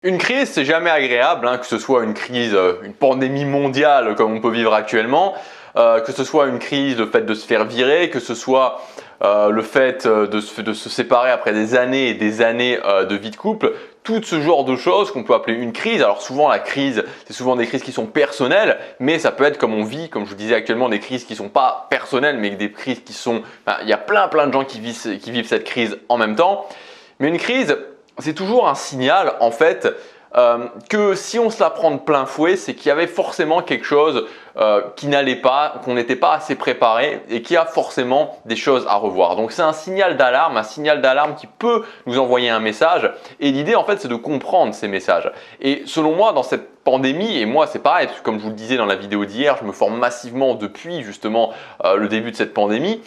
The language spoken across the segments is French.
Une crise, c'est jamais agréable, que ce soit une crise, une pandémie mondiale comme on peut vivre actuellement, que ce soit une crise, le fait de se faire virer, que ce soit le fait de se séparer après des années et des années de vie de couple, tout ce genre de choses qu'on peut appeler une crise. Alors souvent la crise, c'est souvent des crises qui sont personnelles, mais ça peut être comme on vit, comme je vous disais actuellement, des crises qui ne sont pas personnelles, mais des crises qui sont… il y a plein de gens qui vivent cette crise en même temps. Mais une crise, c'est toujours un signal en fait que si on se la prend de plein fouet, c'est qu'il y avait forcément quelque chose qui n'allait pas, qu'on n'était pas assez préparé et qu'il y a forcément des choses à revoir. Donc c'est un signal d'alarme qui peut nous envoyer un message et l'idée en fait c'est de comprendre ces messages. Et selon moi dans cette pandémie, et moi c'est pareil, parce que comme je vous le disais dans la vidéo d'hier, je me forme massivement depuis justement le début de cette pandémie,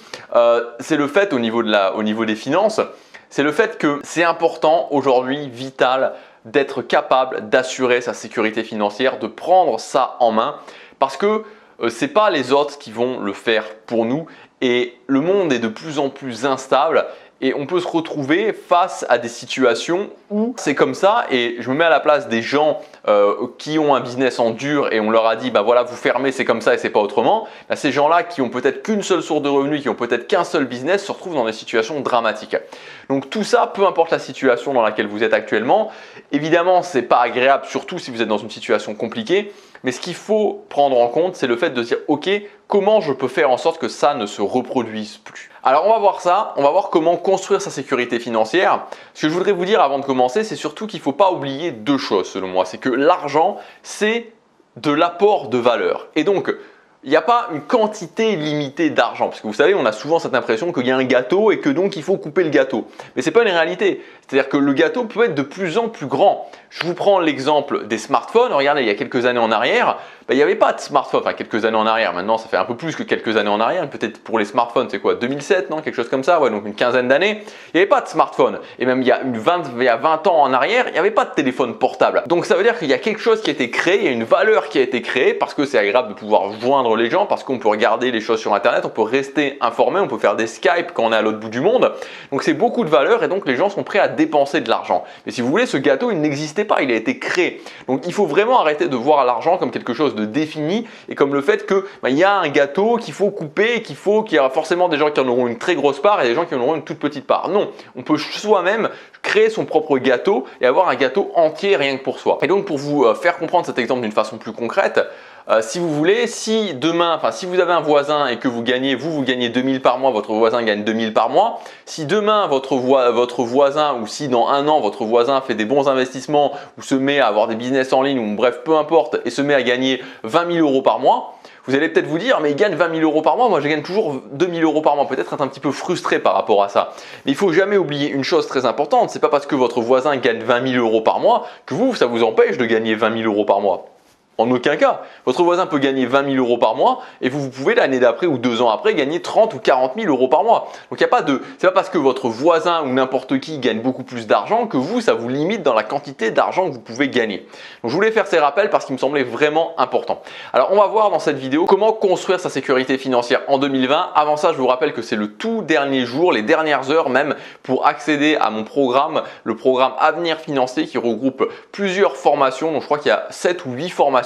c'est le fait au niveau des finances, c'est le fait que c'est important aujourd'hui, vital, d'être capable d'assurer sa sécurité financière, de prendre ça en main parce que ce n'est pas les autres qui vont le faire pour nous et le monde est de plus en plus instable et on peut se retrouver face à des situations où c'est comme ça et je me mets à la place des gens qui ont un business en dur et on leur a dit bah voilà vous fermez c'est comme ça et c'est pas autrement, bah, ces gens-là qui ont peut-être qu'une seule source de revenus, qui ont peut-être qu'un seul business se retrouvent dans des situations dramatiques. Donc tout ça, peu importe la situation dans laquelle vous êtes actuellement, évidemment c'est pas agréable surtout si vous êtes dans une situation compliquée, mais ce qu'il faut prendre en compte c'est le fait de se dire ok comment je peux faire en sorte que ça ne se reproduise plus. Alors on va voir ça, on va voir comment construire sa sécurité financière. Ce que je voudrais vous dire avant de commencer, c'est surtout qu'il ne faut pas oublier deux choses selon moi. C'est que l'argent, c'est de l'apport de valeur. Et donc, il n'y a pas une quantité limitée d'argent. Parce que vous savez, on a souvent cette impression qu'il y a un gâteau et que donc il faut couper le gâteau. Mais ce n'est pas une réalité. C'est-à-dire que le gâteau peut être de plus en plus grand. Je vous prends l'exemple des smartphones. Regardez, il y a quelques années en arrière, il n'y avait pas de smartphone. Enfin, quelques années en arrière. Maintenant, ça fait un peu plus que quelques années en arrière. Peut-être pour les smartphones, c'est quoi 2007, non? Quelque chose comme ça. Ouais, donc une quinzaine d'années. Il n'y avait pas de smartphone. Et même il y a 20 ans en arrière, il n'y avait pas de téléphone portable. Donc ça veut dire qu'il y a quelque chose qui a été créé, il y a une valeur qui a été créée parce que c'est agréable de pouvoir joindre les gens, parce qu'on peut regarder les choses sur Internet, on peut rester informé, on peut faire des Skype quand on est à l'autre bout du monde. Donc c'est beaucoup de valeur et donc les gens sont prêts à dépenser de l'argent. Mais si vous voulez, ce gâteau, il n'existait pas, il a été créé. Donc il faut vraiment arrêter de voir l'argent comme quelque chose de défini et comme le fait que il y a un gâteau qu'il faut couper, qu'il y aura forcément des gens qui en auront une très grosse part et des gens qui en auront une toute petite part. Non, on peut soi-même créer son propre gâteau et avoir un gâteau entier rien que pour soi. Et donc pour vous faire comprendre cet exemple d'une façon plus concrète, si vous voulez, si demain, si vous avez un voisin et que vous gagnez 2000 par mois, votre voisin gagne 2000 par mois. Si demain votre voisin ou si dans un an votre voisin fait des bons investissements ou se met à avoir des business en ligne ou bref peu importe et se met à gagner 20 000 € par mois, vous allez peut-être vous dire mais il gagne 20 000 € par mois, moi je gagne toujours 2 000 € par mois, peut-être être un petit peu frustré par rapport à ça. Mais il ne faut jamais oublier une chose très importante, c'est pas parce que votre voisin gagne 20 000 € par mois que ça vous empêche de gagner 20 000 € par mois. En aucun cas. Votre voisin peut gagner 20 000 € par mois et vous pouvez l'année d'après ou 2 ans après gagner 30 ou 40 000 € par mois. Donc c'est pas parce que votre voisin ou n'importe qui gagne beaucoup plus d'argent que ça vous limite dans la quantité d'argent que vous pouvez gagner. Donc je voulais faire ces rappels parce qu'il me semblait vraiment important. Alors on va voir dans cette vidéo comment construire sa sécurité financière en 2020. Avant ça, je vous rappelle que c'est le tout dernier jour, les dernières heures même pour accéder à mon programme, le programme Avenir Financier qui regroupe plusieurs formations. Donc je crois qu'il y a 7 ou 8 formations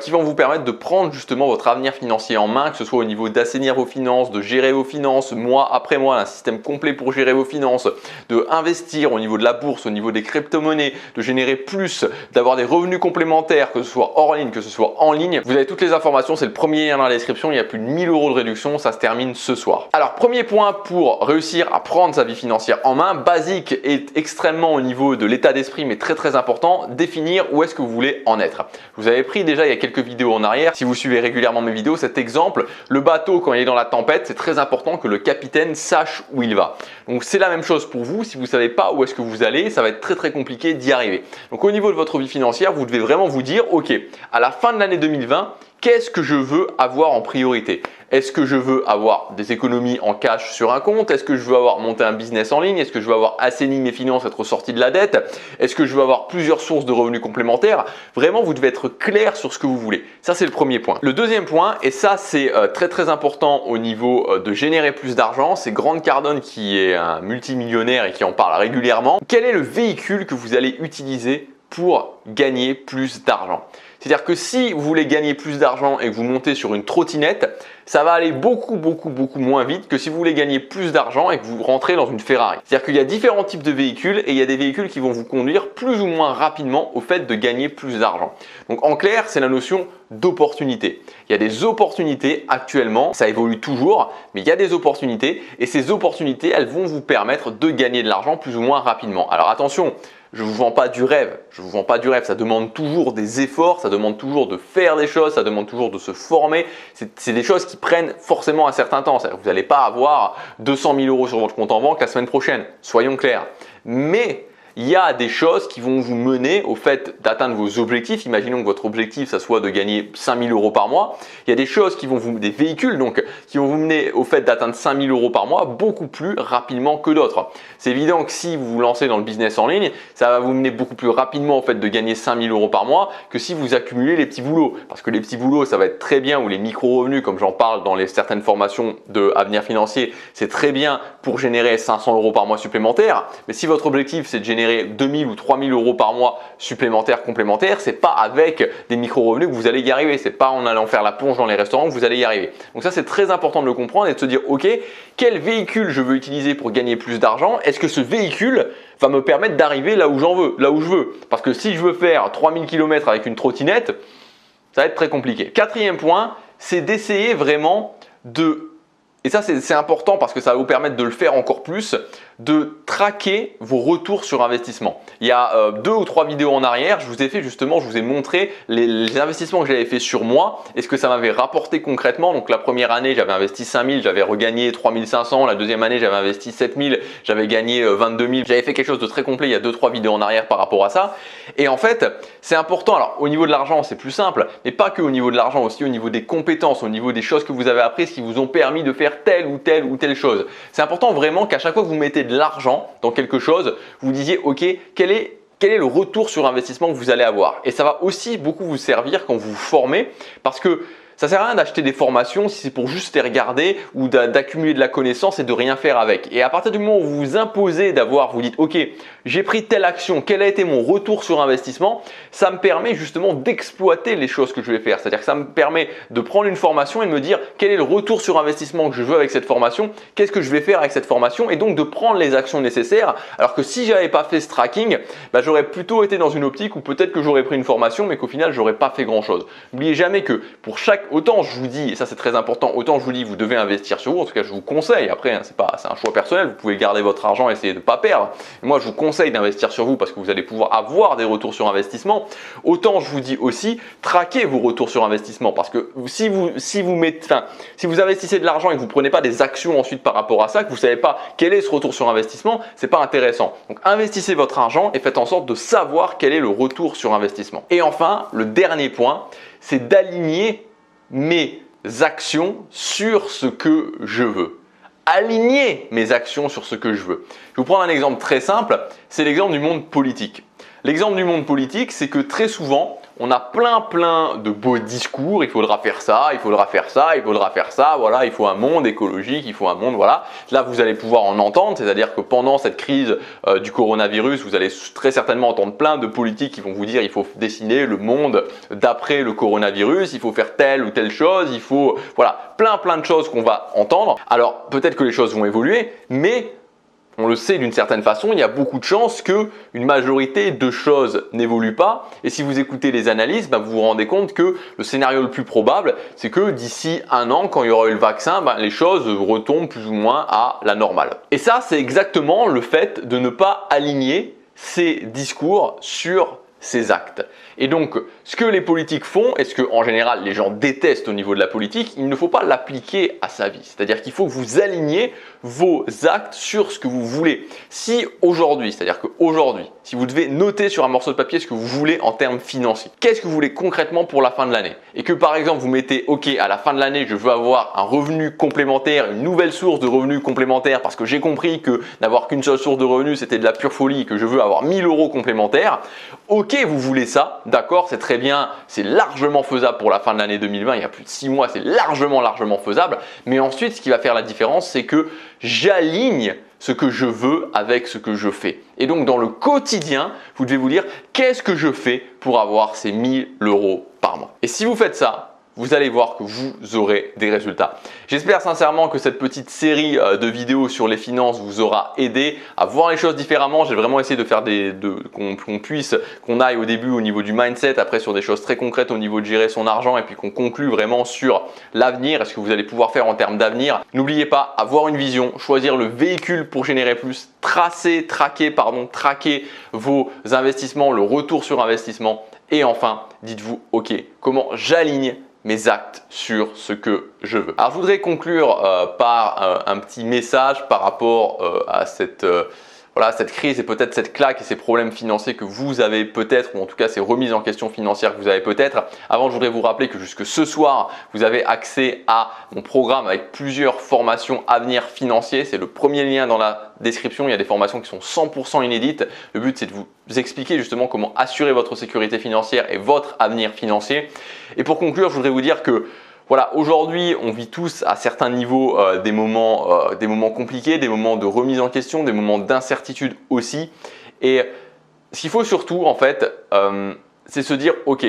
qui vont vous permettre de prendre justement votre avenir financier en main, que ce soit au niveau d'assainir vos finances, de gérer vos finances mois après mois, un système complet pour gérer vos finances, de investir au niveau de la bourse, au niveau des crypto-monnaies, de générer plus, d'avoir des revenus complémentaires, que ce soit hors ligne, que ce soit en ligne. Vous avez toutes les informations, c'est le premier lien dans la description, il y a plus de 1000 € de réduction, ça se termine ce soir. Alors premier point pour réussir à prendre sa vie financière en main, basique et extrêmement au niveau de l'état d'esprit mais très important, définir où est-ce que vous voulez en être. Vous avez pris déjà il y a quelques vidéos en arrière, si vous suivez régulièrement mes vidéos, cet exemple, le bateau quand il est dans la tempête, c'est très important que le capitaine sache où il va. Donc c'est la même chose pour vous, si vous ne savez pas où est-ce que vous allez, ça va être très compliqué d'y arriver. Donc au niveau de votre vie financière, vous devez vraiment vous dire, ok, à la fin de l'année 2020, qu'est-ce que je veux avoir en priorité? Est-ce que je veux avoir des économies en cash sur un compte? Est-ce que je veux avoir monté un business en ligne? Est-ce que je veux avoir assaini mes finances, être sorti de la dette? Est-ce que je veux avoir plusieurs sources de revenus complémentaires? Vraiment, vous devez être clair sur ce que vous voulez. Ça, c'est le premier point. Le deuxième point, et ça, c'est très important au niveau de générer plus d'argent, c'est Grant Cardone qui est un multimillionnaire et qui en parle régulièrement. Quel est le véhicule que vous allez utiliser pour gagner plus d'argent. C'est-à-dire que si vous voulez gagner plus d'argent et que vous montez sur une trottinette, ça va aller beaucoup moins vite que si vous voulez gagner plus d'argent et que vous rentrez dans une Ferrari. C'est-à-dire qu'il y a différents types de véhicules et il y a des véhicules qui vont vous conduire plus ou moins rapidement au fait de gagner plus d'argent. Donc en clair, c'est la notion d'opportunité. Il y a des opportunités actuellement, ça évolue toujours, mais il y a des opportunités et ces opportunités, elles vont vous permettre de gagner de l'argent plus ou moins rapidement. Alors attention, je ne vous vends pas du rêve, ça demande toujours des efforts, ça demande toujours de faire des choses, ça demande toujours de se former. C'est des choses qui prennent forcément un certain temps. Vous n'allez pas avoir 200 000 € sur votre compte en banque la semaine prochaine, soyons clairs. Mais il y a des choses qui vont vous mener au fait d'atteindre vos objectifs. Imaginons que votre objectif, ça soit de gagner 5 000 € par mois. Il y a des choses qui vont des véhicules donc, qui vont vous mener au fait d'atteindre 5 000 € par mois beaucoup plus rapidement que d'autres. C'est évident que si vous vous lancez dans le business en ligne, ça va vous mener beaucoup plus rapidement au fait de gagner 5 000 € par mois que si vous accumulez les petits boulots. Parce que les petits boulots, ça va être très bien, ou les micro-revenus, comme j'en parle dans certaines formations de Avenir Financier, c'est très bien pour générer 500 € par mois supplémentaires. Mais si votre objectif, c'est de générer 2 000 ou 3 000 € par mois supplémentaires, complémentaires, c'est pas avec des micro-revenus que vous allez y arriver. C'est pas en allant faire la plonge dans les restaurants que vous allez y arriver. Donc ça, c'est très important de le comprendre et de se dire, ok, quel véhicule je veux utiliser pour gagner plus d'argent? Est-ce que ce véhicule va me permettre d'arriver là où je veux? Parce que si je veux faire 3000 km avec une trottinette, ça va être très compliqué. Quatrième point, c'est d'essayer vraiment et ça c'est important parce que ça va vous permettre de le faire encore plus, de traquer vos retours sur investissement. Il y a 2 ou 3 vidéos en arrière, je vous ai montré les investissements que j'avais fait sur moi et ce que ça m'avait rapporté concrètement. Donc la première année, j'avais investi 5 000, j'avais regagné 3 500. La deuxième année, j'avais investi 7 000, j'avais gagné 22 000. J'avais fait quelque chose de très complet il y a 2-3 vidéos en arrière par rapport à ça. Et en fait, c'est important. Alors au niveau de l'argent, c'est plus simple, mais pas que au niveau de l'argent, aussi au niveau des compétences, au niveau des choses que vous avez apprises qui vous ont permis de faire telle ou telle chose. C'est important vraiment qu'à chaque fois que vous mettez de l'argent dans quelque chose, vous disiez ok, quel est le retour sur investissement que vous allez avoir. Et ça va aussi beaucoup vous servir quand vous vous formez parce que ça sert à rien d'acheter des formations si c'est pour juste les regarder ou d'accumuler de la connaissance et de rien faire avec. Et à partir du moment où vous vous imposez vous dites ok, j'ai pris telle action, quel a été mon retour sur investissement, ça me permet justement d'exploiter les choses que je vais faire. C'est-à-dire que ça me permet de prendre une formation et de me dire quel est le retour sur investissement que je veux avec cette formation, qu'est-ce que je vais faire avec cette formation et donc de prendre les actions nécessaires. Alors que si j'avais pas fait ce tracking, j'aurais plutôt été dans une optique où peut-être que j'aurais pris une formation mais qu'au final j'aurais pas fait grand chose. N'oubliez jamais que pour autant je vous dis, et ça c'est très important, autant je vous dis vous devez investir sur vous, en tout cas je vous conseille, après c'est un choix personnel, vous pouvez garder votre argent et essayer de ne pas perdre. Moi je vous conseille d'investir sur vous parce que vous allez pouvoir avoir des retours sur investissement. Autant je vous dis aussi, traquez vos retours sur investissement parce que si vous investissez de l'argent et que vous ne prenez pas des actions ensuite par rapport à ça, que vous ne savez pas quel est ce retour sur investissement, c'est pas intéressant. Donc investissez votre argent et faites en sorte de savoir quel est le retour sur investissement. Et enfin, le dernier point, c'est d'aligner mes actions sur ce que je veux. Aligner mes actions sur ce que je veux. Je vais vous prendre un exemple très simple, c'est l'exemple du monde politique. L'exemple du monde politique, c'est que très souvent, on a plein de beaux discours, il faudra faire ça, il faudra faire ça, il faudra faire ça, voilà, il faut un monde écologique, il faut un monde, voilà. Là, vous allez pouvoir en entendre, c'est-à-dire que pendant cette crise du coronavirus, vous allez très certainement entendre plein de politiques qui vont vous dire il faut dessiner le monde d'après le coronavirus, il faut faire telle ou telle chose, il faut, voilà, plein de choses qu'on va entendre. Alors, peut-être que les choses vont évoluer, mais on le sait d'une certaine façon, il y a beaucoup de chances qu'une majorité de choses n'évoluent pas. Et si vous écoutez les analyses, vous vous rendez compte que le scénario le plus probable, c'est que d'ici 1 an, quand il y aura eu le vaccin, les choses retombent plus ou moins à la normale. Et ça, c'est exactement le fait de ne pas aligner ces discours sur ses actes. Et donc, ce que les politiques font, et ce que en général les gens détestent au niveau de la politique, il ne faut pas l'appliquer à sa vie. C'est-à-dire qu'il faut que vous aligniez vos actes sur ce que vous voulez. Si aujourd'hui, c'est-à-dire qu'aujourd'hui, si vous devez noter sur un morceau de papier ce que vous voulez en termes financiers, qu'est-ce que vous voulez concrètement pour la fin de l'année? Et que par exemple, vous mettez, ok, à la fin de l'année, je veux avoir un revenu complémentaire, une nouvelle source de revenus complémentaires parce que j'ai compris que n'avoir qu'une seule source de revenus, c'était de la pure folie et que je veux avoir 1 000 € complémentaires. Ok, vous voulez ça, d'accord, c'est très bien, c'est largement faisable pour la fin de l'année 2020, il y a plus de 6 mois, c'est largement faisable. Mais ensuite, ce qui va faire la différence, c'est que j'aligne ce que je veux avec ce que je fais. Et donc dans le quotidien, vous devez vous dire qu'est-ce que je fais pour avoir ces 1000 € par mois. Et si vous faites ça, vous allez voir que vous aurez des résultats. J'espère sincèrement que cette petite série de vidéos sur les finances vous aura aidé à voir les choses différemment. J'ai vraiment essayé de faire qu'on aille au début au niveau du mindset, après sur des choses très concrètes au niveau de gérer son argent et puis qu'on conclue vraiment sur l'avenir et ce que vous allez pouvoir faire en termes d'avenir. N'oubliez pas, avoir une vision, choisir le véhicule pour générer plus, traquer vos investissements, le retour sur investissement. Et enfin, dites-vous, ok, comment j'aligne mes actes sur ce que je veux. Alors je voudrais conclure par un petit message par rapport à cette crise et peut-être cette claque et ces problèmes financiers que vous avez peut-être, ou en tout cas ces remises en question financières que vous avez peut-être. Avant, je voudrais vous rappeler que jusque ce soir, vous avez accès à mon programme avec plusieurs formations Avenir Financier. C'est le premier lien dans la description. Il y a des formations qui sont 100% inédites. Le but, c'est de vous expliquer justement comment assurer votre sécurité financière et votre avenir financier. Et pour conclure, je voudrais vous dire que voilà, aujourd'hui, on vit tous à certains niveaux des moments compliqués, des moments de remise en question, des moments d'incertitude aussi. Et ce qu'il faut surtout, en fait, c'est se dire, ok,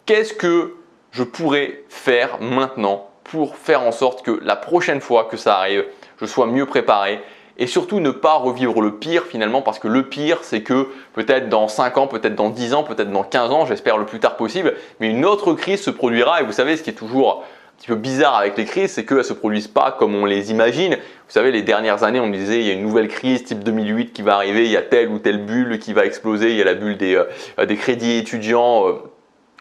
qu'est-ce que je pourrais faire maintenant pour faire en sorte que la prochaine fois que ça arrive, je sois mieux préparé et surtout ne pas revivre le pire finalement, parce que le pire, c'est que peut-être dans 5 ans, peut-être dans 10 ans, peut-être dans 15 ans, j'espère le plus tard possible, mais une autre crise se produira. Et vous savez, ce qui est toujours un petit peu bizarre avec les crises, c'est qu'elles ne se produisent pas comme on les imagine. Vous savez, les dernières années, on disait il y a une nouvelle crise type 2008 qui va arriver, il y a telle ou telle bulle qui va exploser, il y a la bulle des crédits étudiants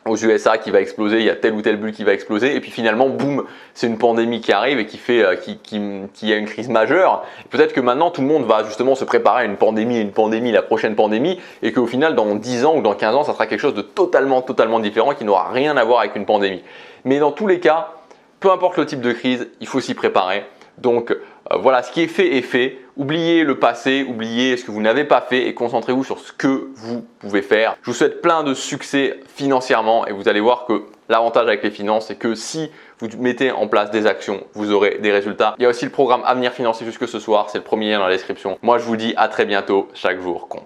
aux USA qui va exploser, il y a telle ou telle bulle qui va exploser, et puis finalement, boum, c'est une pandémie qui arrive et qui a une crise majeure. Peut-être que maintenant, tout le monde va justement se préparer à une pandémie, la prochaine pandémie, et qu'au final, dans 10 ans ou dans 15 ans, ça sera quelque chose de totalement différent qui n'aura rien à voir avec une pandémie. Mais dans tous les cas, peu importe le type de crise, il faut s'y préparer. Donc voilà, ce qui est fait. Oubliez le passé, oubliez ce que vous n'avez pas fait et concentrez-vous sur ce que vous pouvez faire. Je vous souhaite plein de succès financièrement et vous allez voir que l'avantage avec les finances, c'est que si vous mettez en place des actions, vous aurez des résultats. Il y a aussi le programme Avenir Financier jusque ce soir, c'est le premier lien dans la description. Moi, je vous dis à très bientôt, chaque jour compte.